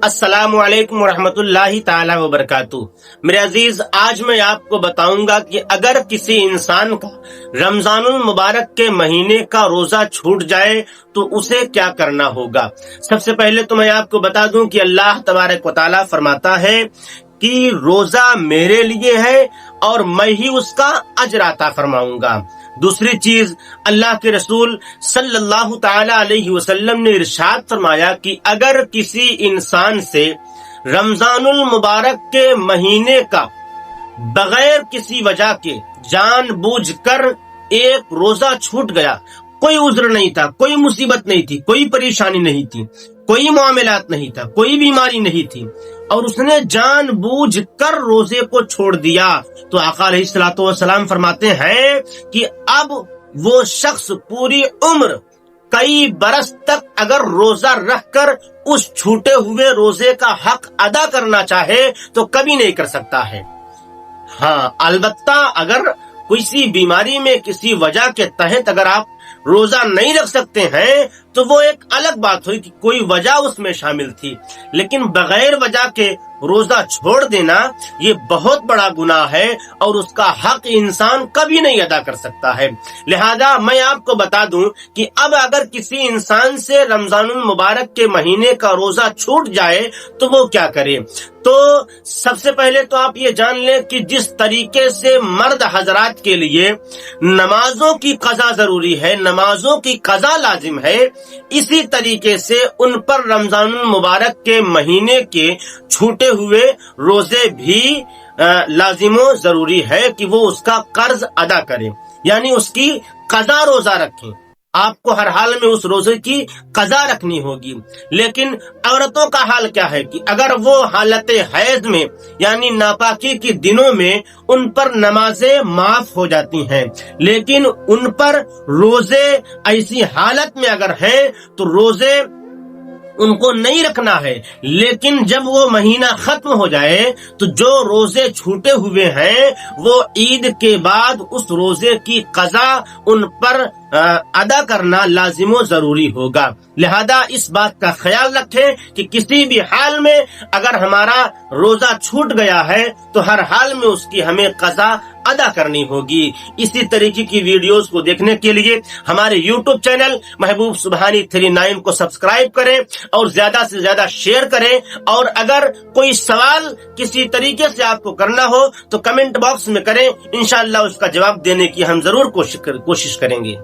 अस्सलामु अलैकुम वरहमतुल्लाहि ताला वबरकातुहू। मेरे अजीज, आज मैं आपको बताऊंगा कि अगर किसी इंसान का रमजानुल मुबारक के महीने का रोजा छूट जाए तो उसे क्या करना होगा। सबसे पहले तो मैं आपको बता दूं कि अल्लाह तबारक व तआला फरमाता है कि रोजा मेरे लिए है और मैं ही उसका अजर अता फरमाऊंगा। दूसरी चीज, अल्लाह के रसूल सल्लल्लाहु ताला अलैहि वसल्लम ने इरशाद फरमाया कि अगर किसी इंसान से रमजानुल मुबारक के महीने का बगैर किसी वजह के जानबूझकर एक रोजा छूट गया, कोई उज्र नहीं था, कोई मुसीबत नहीं थी, कोई परेशानी नहीं थी, कोई मामलात नहीं था, कोई बीमारी नहीं थी, और उसने जानबूझकर रोजे को छोड़ दिया, तो आका अलैहिस्सलातु वस्सलाम फरमाते हैं कि अब वो शख्स पूरी उम्र कई बरस तक अगर रोजा रखकर उस छूटे हुए रोजे का हक अदा करना चाहे तो कभी नहीं कर सकता है। हाँ, अलबत्ता अगर किसी बीमारी में किसी वजह के तहत अगर आप रोजा नहीं रख सकते हैं तो वो एक अलग बात हुई कि कोई वजह उसमें शामिल थी, लेकिन बगैर वजह के रोजा छोड़ देना ये बहुत बड़ा गुनाह है और उसका हक इंसान कभी नहीं अदा कर सकता है। लिहाजा मैं आपको बता दूं कि अब अगर किसी इंसान से रमजानुल मुबारक के महीने का रोजा छूट जाए तो वो क्या करे। तो सबसे पहले तो आप ये जान लें कि जिस तरीके से मर्द हजरात के लिए नमाजों की कज़ा जरूरी है, नमाजों की कज़ा लाजिम है, इसी तरीके से उन पर रमजानुल मुबारक के महीने के छूटे हुए रोजे भी लाजिमो जरूरी है कि वो उसका कर्ज अदा करें, यानी उसकी कज़ा रोजा रखें। आपको हर हाल में उस रोजे की कज़ा रखनी होगी। लेकिन औरतों का हाल क्या है कि अगर वो हालत हैज में यानी नापाकी के दिनों में उन पर नमाजें माफ हो जाती हैं, लेकिन उन पर रोजे ऐसी हालत में अगर हैं तो रोजे उनको नहीं रखना है। लेकिन जब वो महीना खत्म हो जाए तो जो रोजे छूटे हुए हैं वो ईद के बाद उस रोजे की कज़ा उन पर अदा करना लाजिमो जरूरी होगा। लिहाजा इस बात का ख्याल रखें कि किसी भी हाल में अगर हमारा रोजा छूट गया है तो हर हाल में उसकी हमें कज़ा अदा करनी होगी। इसी तरीके की वीडियोस को देखने के लिए हमारे YouTube चैनल महबूब सुबहानी 39 को सब्सक्राइब करें और ज्यादा से ज्यादा शेयर करें। और अगर कोई सवाल किसी तरीके से आपको करना हो तो कमेंट बॉक्स में करें, इंशाअल्लाह उसका जवाब देने की हम जरूर कोशिश करेंगे।